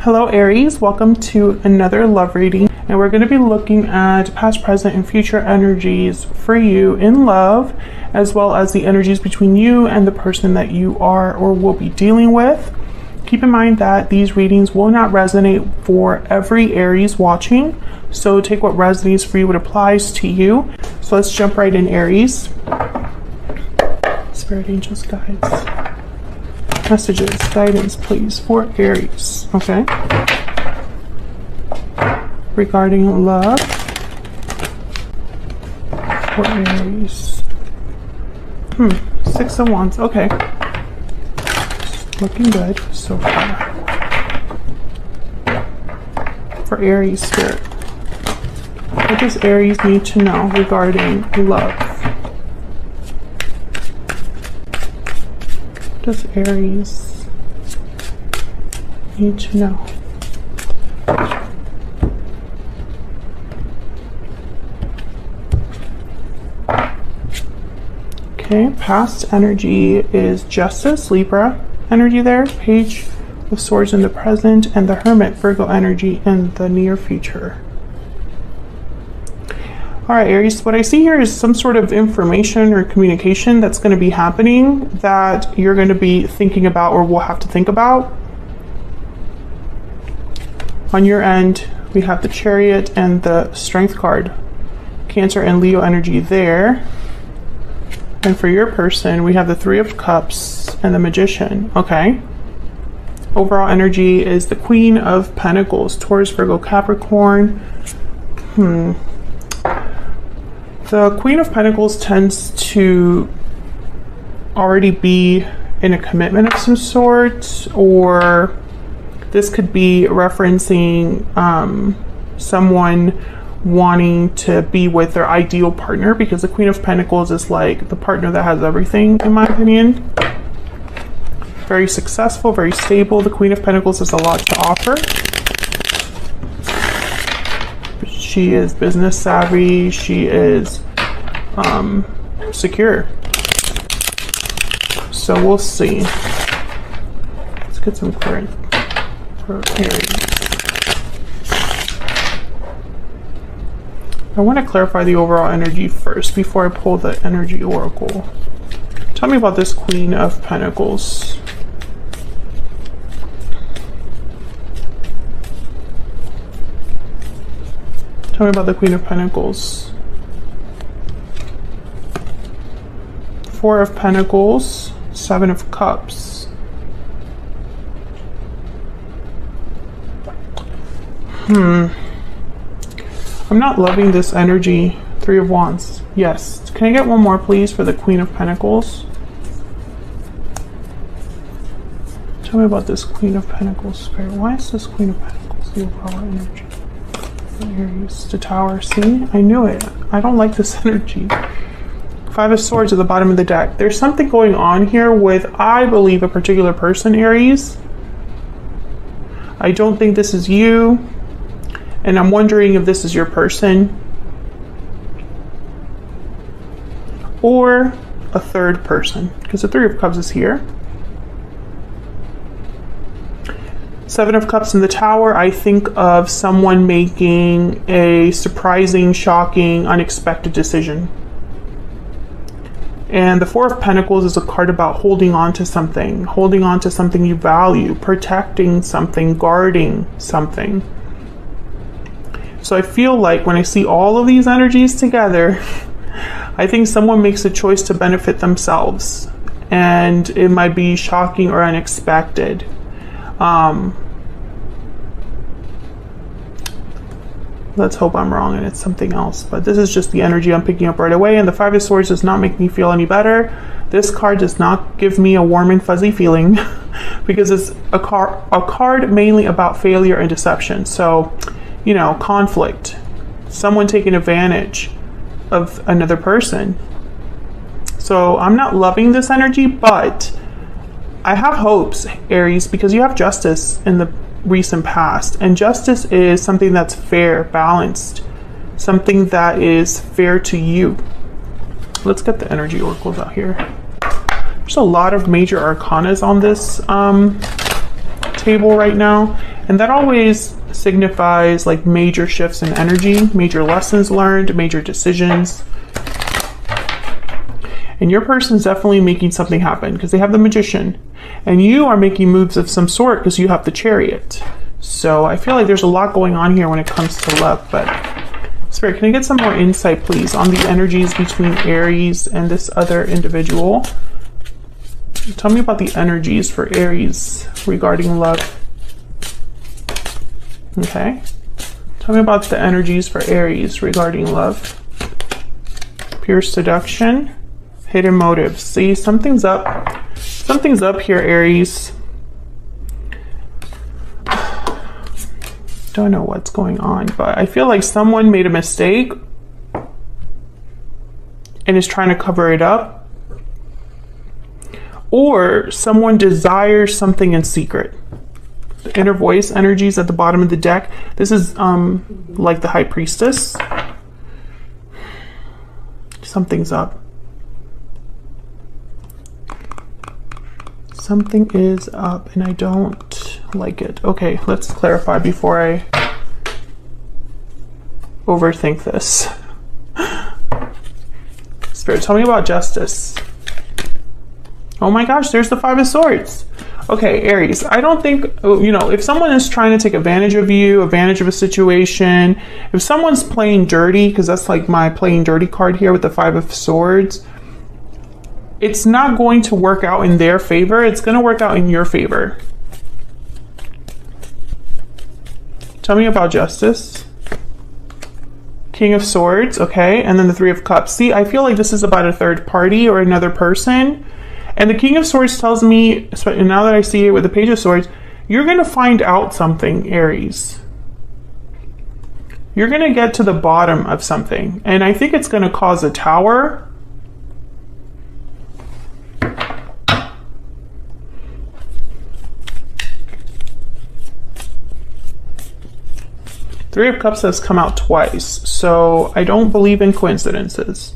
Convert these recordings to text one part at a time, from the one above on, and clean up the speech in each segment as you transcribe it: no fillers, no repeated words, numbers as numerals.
Hello Aries, welcome to another love reading, and we're going to be looking at past, present, and future energies for you in love, as well as the energies between you and the person that you are or will be dealing with. Keep in mind that these readings will not resonate for every Aries watching, so take what resonates for you, what applies to you. So let's jump right in, Aries. Spirit, angels, guides, messages, guidance, please, for Aries. Okay. Regarding love for Aries. 6 of Wands. Okay. Looking good so far. For Aries, Spirit. What does Aries need to know regarding love? What does Aries need to know? Okay, past energy is Justice, Libra energy there, Page of Swords in the present, and the Hermit, Virgo energy in the near future. All right, Aries, what I see here is some sort of information or communication that's going to be happening that you're going to be thinking about or will have to think about. On your end, we have the Chariot and the Strength card, Cancer and Leo energy there. And for your person, we have the Three of Cups and the Magician. Okay. Overall energy is the Queen of Pentacles, Taurus, Virgo, Capricorn. The Queen of Pentacles tends to already be in a commitment of some sort, or this could be referencing someone wanting to be with their ideal partner, because the Queen of Pentacles is like the partner that has everything, in my opinion. Very successful, very stable. The Queen of Pentacles has a lot to offer. She is business savvy. She is secure. So we'll see. Let's get some clearance for Aries. I want to clarify the overall energy first before I pull the energy oracle. Tell me about this Queen of Pentacles. Tell me about the Queen of Pentacles. Four of Pentacles, Seven of Cups. I'm not loving this energy. Three of Wands. Yes. Can I get one more, please, for the Queen of Pentacles? Tell me about this Queen of Pentacles, Spirit. Why is this Queen of Pentacles the overall energy? Aries, the Tower. See? I knew it. I don't like this energy. Five of Swords at the bottom of the deck. There's something going on here with, I believe, a particular person, Aries. I don't think this is you. And I'm wondering if this is your person. Or a third person. Because the Three of Cups is here. Seven of Cups in the Tower, I think of someone making a surprising, shocking, unexpected decision. And the Four of Pentacles is a card about holding on to something you value, protecting something, guarding something. So I feel like when I see all of these energies together, I think someone makes a choice to benefit themselves. And it might be shocking or unexpected. Let's hope I'm wrong and it's something else. But this is just the energy I'm picking up right away. And the Five of Swords does not make me feel any better. This card does not give me a warm and fuzzy feeling because it's a card mainly about failure and deception. So, you know, conflict. Someone taking advantage of another person. So I'm not loving this energy, but I have hopes, Aries, because you have Justice in the recent past, and justice is something that's fair, balanced, something that is fair to you. Let's get the energy oracles out here. There's a lot of major arcanas on this table right now, And that always signifies like major shifts in energy, major lessons learned, major decisions. And your person's definitely making something happen because they have the Magician. And you are making moves of some sort because you have the Chariot. So I feel like there's a lot going on here when it comes to love. But Spirit, can I get some more insight, please, on the energies between Aries and this other individual? Tell me about the energies for Aries regarding love. Okay. Tell me about the energies for Aries regarding love. Pure seduction. Hidden motives. See, something's up. Something's up here, Aries. Don't know what's going on, but I feel like someone made a mistake and is trying to cover it up. Or someone desires something in secret. The inner voice energies at the bottom of the deck. This is like the High Priestess. Something's up. Something is up and I don't like it. Okay, let's clarify before I overthink this. Spirit, tell me about justice. Oh my gosh, there's the Five of Swords. Okay, Aries, I don't think, you know, if someone is trying to take advantage of you, advantage of a situation, if someone's playing dirty, because that's like my playing dirty card here with the Five of Swords, it's not going to work out in their favor. It's going to work out in your favor. Tell me about justice. King of Swords, okay, and then the Three of Cups. See, I feel like this is about a third party or another person. And the King of Swords tells me, now that I see it with the Page of Swords, you're going to find out something, Aries. You're going to get to the bottom of something. And I think it's going to cause a tower. Three of Cups has come out twice, so I don't believe in coincidences.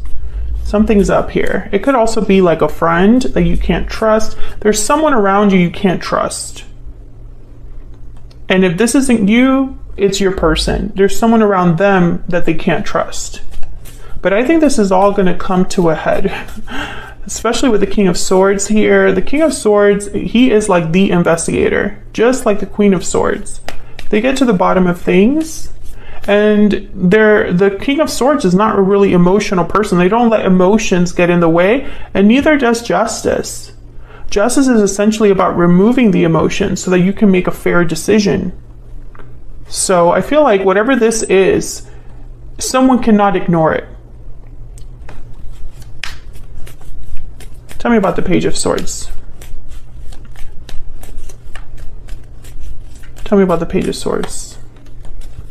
Something's up here. It could also be like a friend that you can't trust. There's someone around you can't trust. And if this isn't you, it's your person. There's someone around them that they can't trust. But I think this is all going to come to a head, especially with the King of Swords here. The King of Swords, he is like the investigator, just like the Queen of Swords. They get to the bottom of things, and the King of Swords is not a really emotional person. They don't let emotions get in the way, and neither does justice. Justice is essentially about removing the emotions so that you can make a fair decision. So I feel like whatever this is, someone cannot ignore it. Tell me about the Page of Swords. Tell me about the Page of Swords.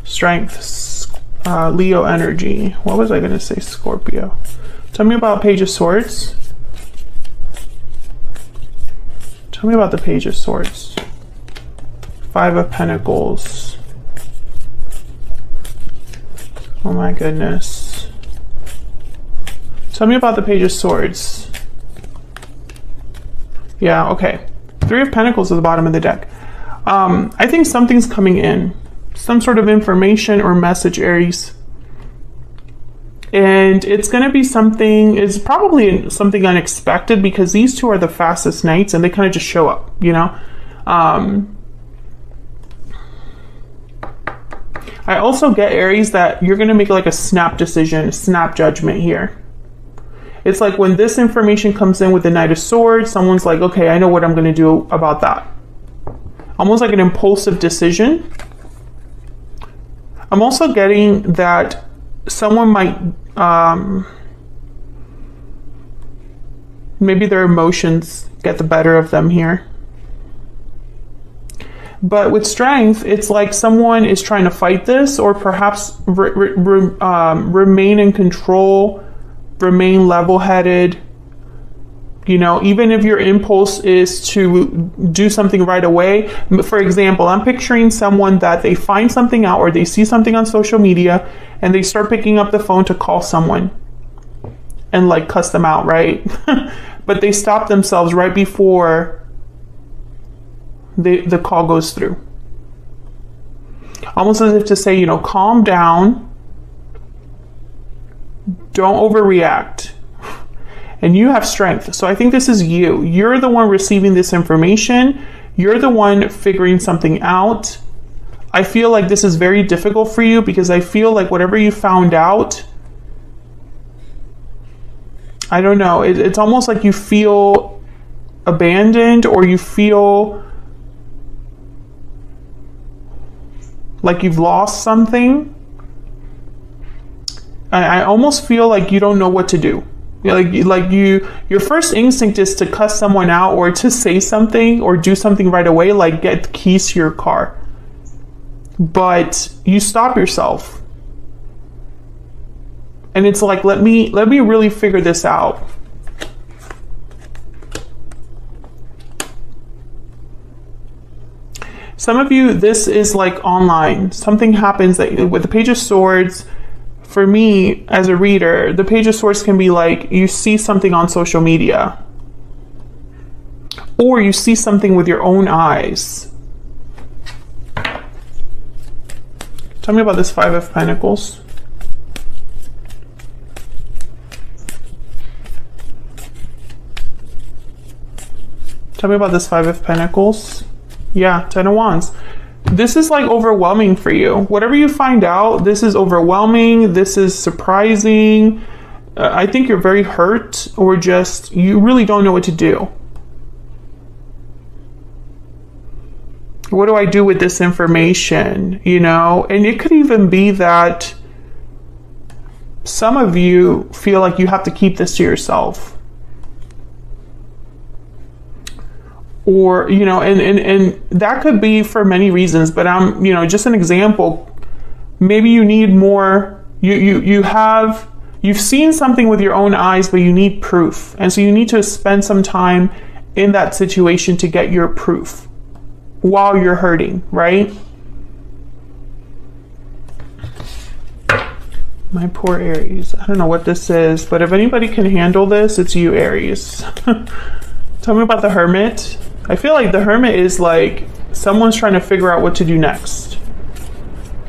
Strength, Leo energy. What was I going to say? Scorpio. Tell me about Page of Swords. Tell me about the Page of Swords. Five of Pentacles. Oh my goodness. Tell me about the Page of Swords. Yeah, okay. Three of Pentacles at the bottom of the deck. I think something's coming in. Some sort of information or message, Aries. And it's going to be something, it's probably something unexpected because these two are the fastest knights and they kind of just show up, you know? I also get, Aries, that you're going to make like a snap decision, a snap judgment here. It's like when this information comes in with the Knight of Swords, someone's like, okay, I know what I'm going to do about that. Almost like an impulsive decision. I'm also getting that someone might, maybe their emotions get the better of them here. But with Strength, it's like someone is trying to fight this, or perhaps remain in control, remain level-headed. You know, even if your impulse is to do something right away. For example, I'm picturing someone that they find something out or they see something on social media and they start picking up the phone to call someone and like cuss them out, right? But they stop themselves right before the call goes through. Almost as if to say, you know, calm down. Don't overreact. And you have strength. So I think this is you. You're the one receiving this information. You're the one figuring something out. I feel like this is very difficult for you because I feel like whatever you found out, I don't know, it's almost like you feel abandoned, or you feel like you've lost something. I almost feel like you don't know what to do. Your first instinct is to cuss someone out, or to say something or do something right away, like get the keys to your car. But you stop yourself. And it's like, let me really figure this out. Some of you, this is like online. Something happens that with the Page of Swords, for me as a reader, the Page of Swords can be like, you see something on social media, or you see something with your own eyes. Tell me about this Five of Pentacles. Tell me about this Five of Pentacles. Yeah, Ten of Wands. This is like overwhelming for you. Whatever you find out, this is overwhelming. This is surprising. I think you're very hurt, or just, you really don't know what to do. What do I do with this information? You know, and it could even be that some of you feel like you have to keep this to yourself. Or, you know, and that could be for many reasons, but I'm, you know, just an example. Maybe you need more, you've seen something with your own eyes, but you need proof. And so you need to spend some time in that situation to get your proof while you're hurting, right? My poor Aries. I don't know what this is, but if anybody can handle this, it's you, Aries. Tell me about the Hermit. I feel like the Hermit is like someone's trying to figure out what to do next.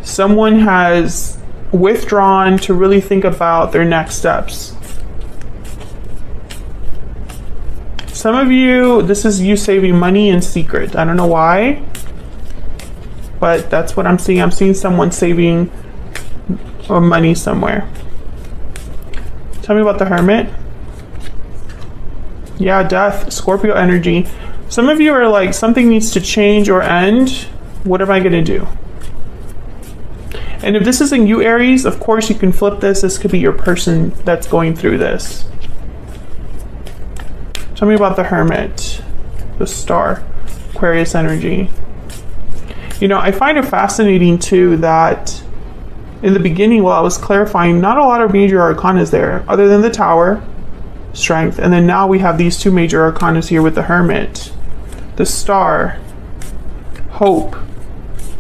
Someone has withdrawn to really think about their next steps. Some of you, this is you saving money in secret. I don't know why, but that's what I'm seeing. I'm seeing someone saving money somewhere. Tell me about the Hermit. Yeah, Death, Scorpio energy. Some of you are like, something needs to change or end. What am I going to do? And if this isn't you, Aries, of course you can flip this. This could be your person that's going through this. Tell me about the Hermit, the Star, Aquarius energy. You know, I find it fascinating too that in the beginning, while I was clarifying, not a lot of major arcanas there, other than the Tower, Strength, and then now we have these two major arcanas here with the Hermit, the Star, Hope,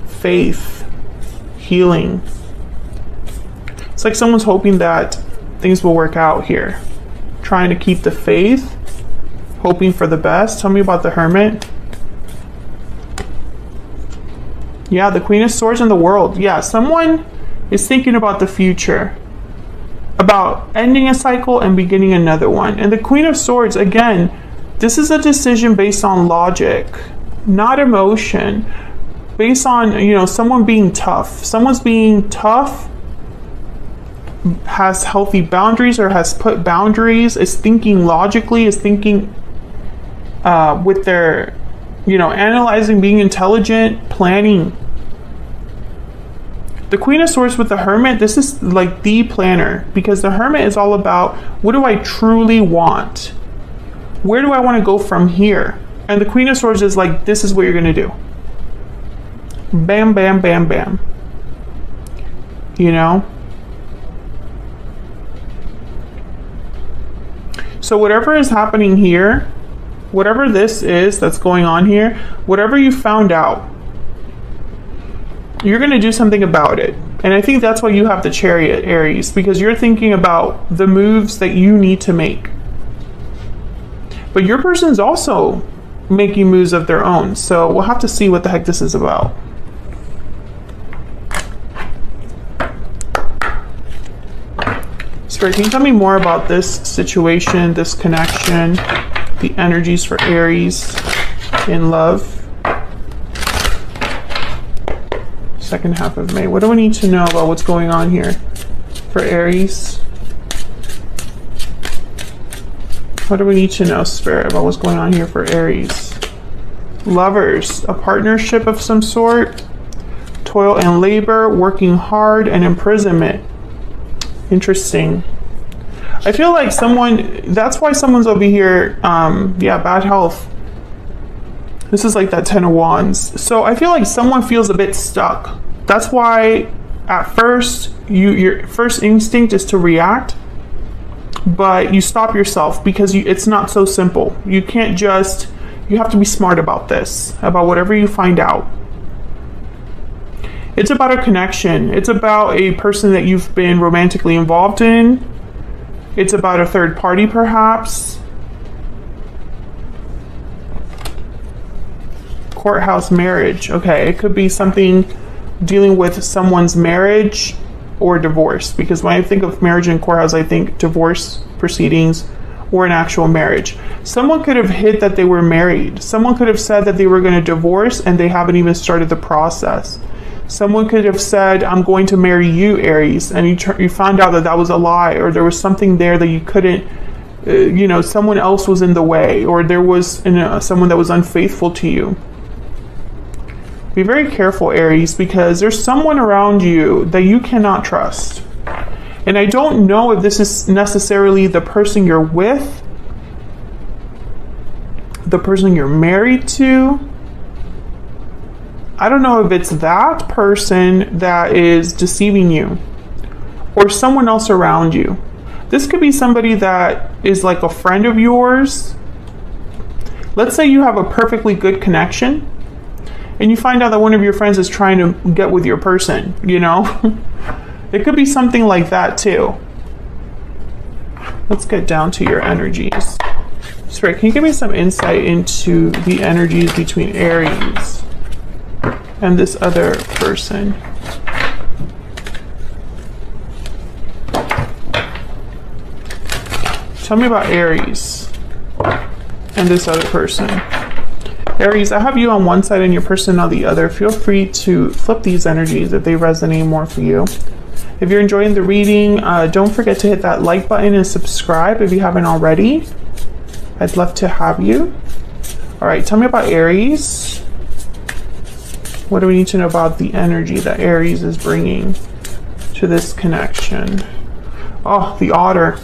Faith, Healing. It's like someone's hoping that things will work out here, trying to keep the faith, hoping for the best. Tell me about the Hermit. Yeah, the Queen of Swords in the World. Yeah, someone is thinking about the future, about ending a cycle and beginning another one. And the Queen of Swords, again, this is a decision based on logic, not emotion, based on, you know, someone being tough. Someone's being tough, has healthy boundaries, or has put boundaries, is thinking logically, is thinking with their, you know, analyzing, being intelligent, planning. The Queen of Swords with the Hermit, this is like the planner, because the Hermit is all about, what do I truly want? Where do I want to go from here? And the Queen of Swords is like, this is what you're going to do. Bam, bam, bam, bam. You know? So whatever is happening here, whatever this is that's going on here, whatever you found out, you're going to do something about it. And I think that's why you have the Chariot, Aries, because you're thinking about the moves that you need to make. But your person's also making moves of their own. So we'll have to see what the heck this is about. Spirit, can you tell me more about this situation, this connection, the energies for Aries in love? Second half of May. What do we need to know about what's going on here for Aries? What do we need to know, Spirit, about what's going on here for Aries? Lovers, a partnership of some sort, toil and labor, working hard, and imprisonment. Interesting. I feel like that's why someone's over here, yeah, bad health. This is like that 10 of Wands. So I feel like someone feels a bit stuck. That's why at first, your first instinct is to react, but you stop yourself because it's not so simple. You can't just, you have to be smart about this, about whatever you find out. It's about a connection. It's about a person that you've been romantically involved in. It's about a third party, perhaps. Courthouse marriage. Okay, it could be something dealing with someone's marriage or divorce, because when I think of marriage and courthouse, I think divorce proceedings or an actual marriage. Someone could have hid that they were married. Someone could have said that they were going to divorce and they haven't even started the process. Someone could have said, I'm going to marry you, Aries, and you found out that that was a lie, or there was something there that you couldn't, someone else was in the way, or there was someone that was unfaithful to you. Be very careful, Aries, because there's someone around you that you cannot trust. And I don't know if this is necessarily the person you're with, the person you're married to. I don't know if it's that person that is deceiving you or someone else around you. This could be somebody that is like a friend of yours. Let's say you have a perfectly good connection and you find out that one of your friends is trying to get with your person, It could be something like that too. Let's get down to your energies. Spirit, can you give me some insight into the energies between Aries and this other person? Tell me about Aries and this other person. Aries, I have you on one side and your person on the other. Feel free to flip these energies if they resonate more for you. If you're enjoying the reading, don't forget to hit that like button and subscribe if you haven't already. I'd love to have you. All right, tell me about Aries. What do we need to know about the energy that Aries is bringing to this connection? Oh, the Otter.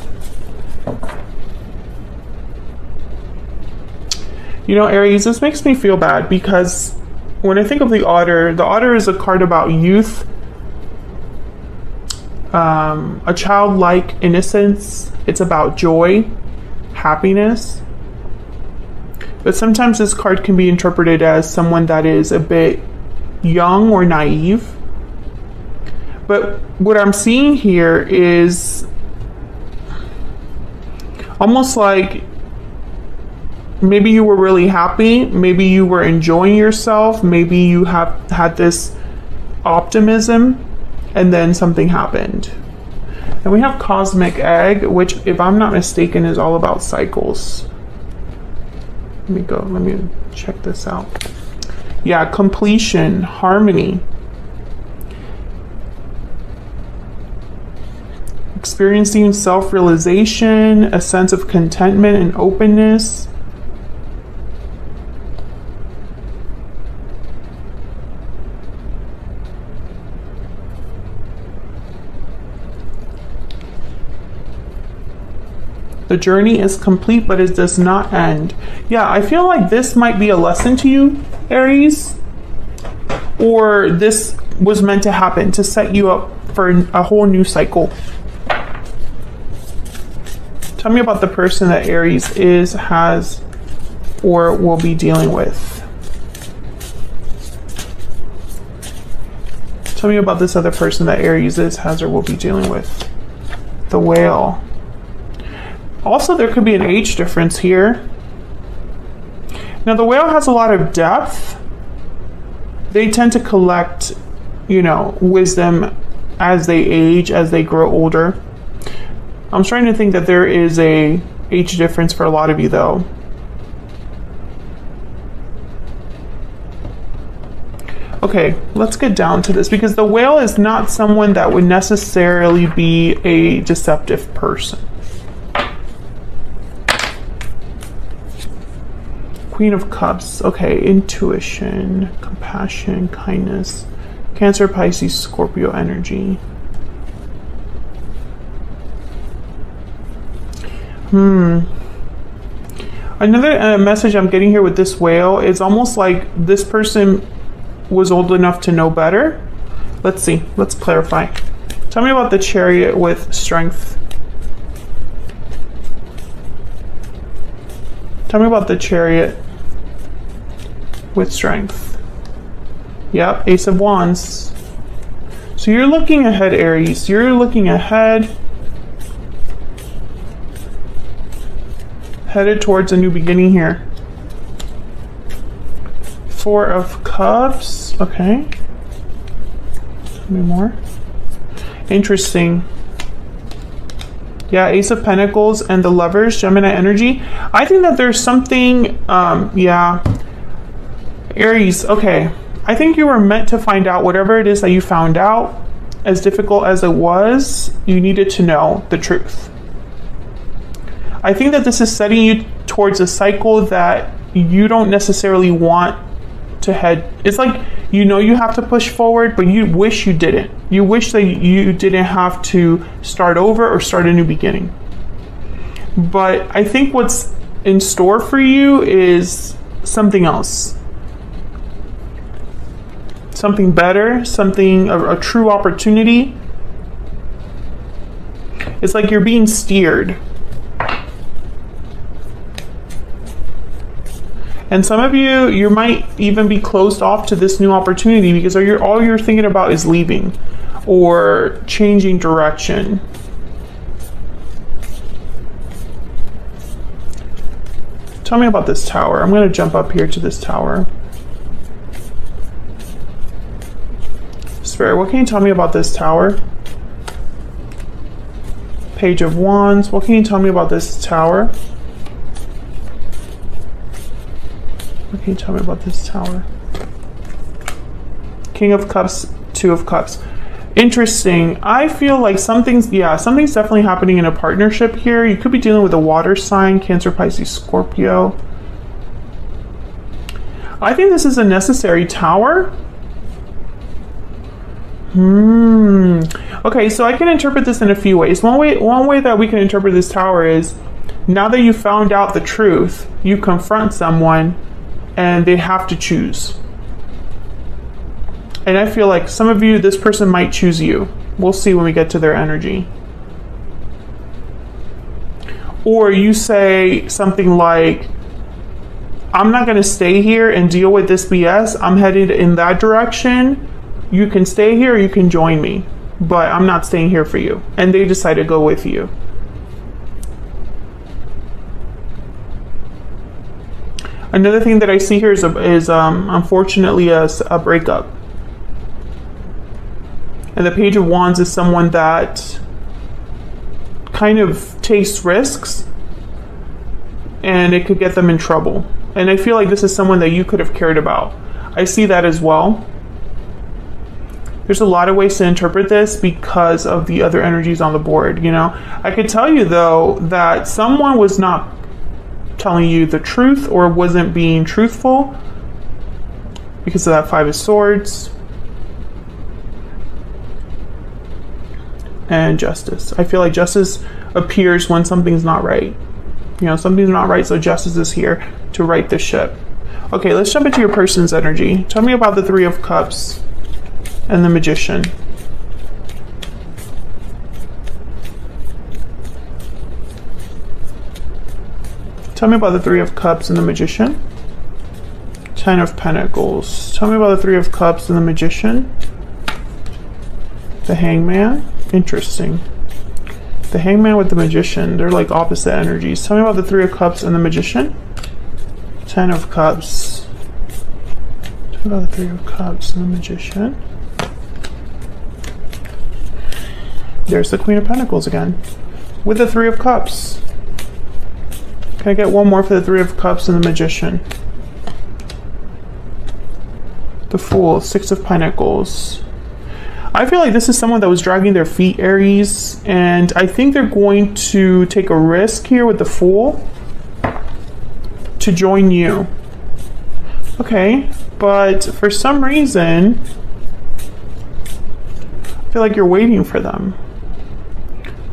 Aries, this makes me feel bad because when I think of the Otter is a card about youth, a childlike innocence. It's about joy, happiness. But sometimes this card can be interpreted as someone that is a bit young or naive. But what I'm seeing here is almost like maybe you were really happy, maybe you were enjoying yourself, maybe you have had this optimism, and then something happened. And we have Cosmic Egg, which, if I'm not mistaken, is all about cycles. Let me check this out. Yeah, completion, harmony. Experiencing self-realization, a sense of contentment and openness. The journey is complete, but it does not end. Yeah, I feel like this might be a lesson to you, Aries. Or this was meant to happen to set you up for a whole new cycle. Tell me about the person that Aries is, has, or will be dealing with. Tell me about this other person that Aries is, has, or will be dealing with. The Whale. Also, there could be an age difference here. Now, the Whale has a lot of depth. They tend to collect, you know, wisdom as they age, as they grow older. I'm trying to think that there is a age difference for a lot of you though. Okay, let's get down to this, because the whale is not someone that would necessarily be a deceptive person. Queen of Cups. Okay, intuition, compassion, kindness. Cancer, Pisces, Scorpio energy. Another message I'm getting here with this whale is almost like this person was old enough to know better. Let's see. Let's clarify. Tell me about the Chariot with strength. Tell me about the Chariot with strength. Yep, Ace of Wands. So you're looking ahead, Aries. You're looking ahead. Headed towards a new beginning here. Four of Cups. Okay. Tell me more. Interesting. Yeah, Ace of Pentacles and the Lovers, Gemini energy. I think that there's something, yeah. Aries, okay. I think you were meant to find out whatever it is that you found out. As difficult as it was, you needed to know the truth. I think that this is setting you towards a cycle that you don't necessarily want to head. It's like, you know, you have to push forward, but you wish you didn't. You wish that you didn't have to start over or start a new beginning. But I think what's in store for you is something else. Something better, something, a true opportunity. It's like you're being steered. And some of you, you might even be closed off to this new opportunity because all you're thinking about is leaving or changing direction. Tell me about this tower. I'm going to jump up here to this tower. Spirit, what can you tell me about this tower? Page of Wands. What can you tell me about this tower? What can you tell me about this tower? King of Cups, Two of Cups. Interesting. I feel like something's definitely happening in a partnership here. You could be dealing with a water sign, Cancer, Pisces, Scorpio. I think this is a necessary tower. Okay, so I can interpret this in a few ways. One way that we can interpret this tower is, now that you found out the truth, you confront someone and they have to choose. And I feel like some of you, this person might choose you. We'll see when we get to their energy. Or you say something like, I'm not going to stay here and deal with this BS. I'm headed in that direction. You can stay here or you can join me, but I'm not staying here for you. And they decide to go with you. Another thing that I see here is unfortunately a breakup. And the Page of Wands is someone that kind of takes risks and it could get them in trouble. And I feel like this is someone that you could have cared about. I see that as well. There's a lot of ways to interpret this because of the other energies on the board, you know. I could tell you though that someone was not telling you the truth or wasn't being truthful because of that Five of Swords and Justice. I feel like justice appears when something's not right. You know, something's not right, so justice is here to right the ship. Okay, let's jump into your person's energy. Tell me about the Three of Cups and the Magician. Tell me about the Three of Cups and the Magician. Ten of Pentacles. Tell me about the Three of Cups and the Magician. The Hangman. Interesting. The Hangman with the Magician. They're like opposite energies. Tell me about the Three of Cups and the Magician. Ten of Cups. Tell me about the Three of Cups and the Magician. There's the Queen of Pentacles again. with the Three of Cups. Can I get one more for the Three of Cups and the Magician? The Fool, Six of Pentacles. I feel like this is someone that was dragging their feet, Aries, and I think they're going to take a risk here with the Fool to join you. Okay, but for some reason, I feel like you're waiting for them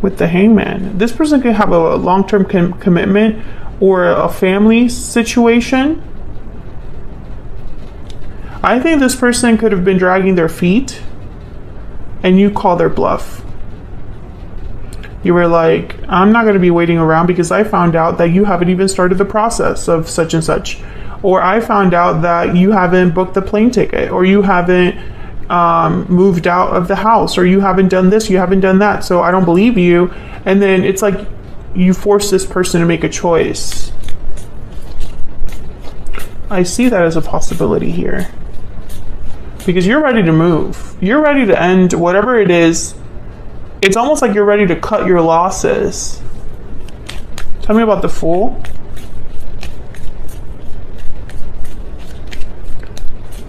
with the Hangman. This person could have a long-term commitment or a family situation. I think this person could have been dragging their feet and you call their bluff. You were like, I'm not going to be waiting around because I found out that you haven't even started the process of such and such. Or I found out that you haven't booked the plane ticket, or you haven't moved out of the house, or you haven't done this, you haven't done that, so I don't believe you. And then it's like you force this person to make a choice. I see that as a possibility here. Because you're ready to move. You're ready to end whatever it is. It's almost like you're ready to cut your losses. Tell me about the Fool.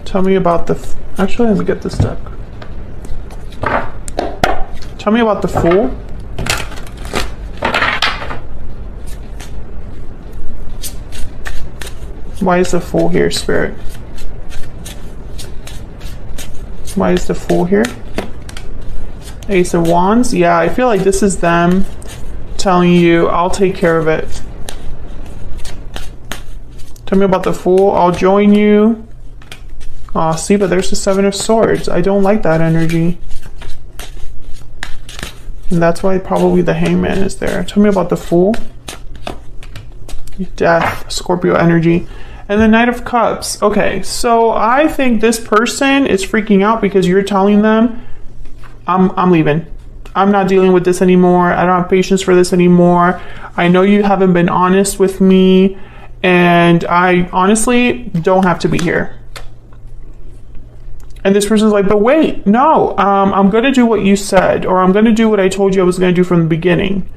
Tell me about the... Actually, let me get this deck. Tell me about the Fool. Why is the Fool here, Spirit? Why is the Fool here? Ace of Wands. Yeah, I feel like this is them telling you, I'll take care of it. Tell me about the Fool. I'll join you. Oh, see, but there's the Seven of Swords. I don't like that energy. And that's why probably the Hangman is there. Tell me about the Fool. Death, Scorpio energy. And the Knight of Cups. Okay, so I think this person is freaking out because you're telling them, I'm leaving. I'm not dealing with this anymore. I don't have patience for this anymore. I know you haven't been honest with me, and I honestly don't have to be here. And this person's like, but wait, no, I'm going to do what you said, or I'm going to do what I told you I was going to do from the beginning.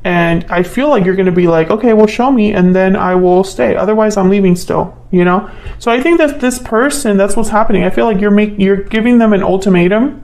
And I feel like you're going to be like, okay, well, show me, and then I will stay. Otherwise, I'm leaving still, you know? So I think that this person, that's what's happening. I feel like you're giving them an ultimatum.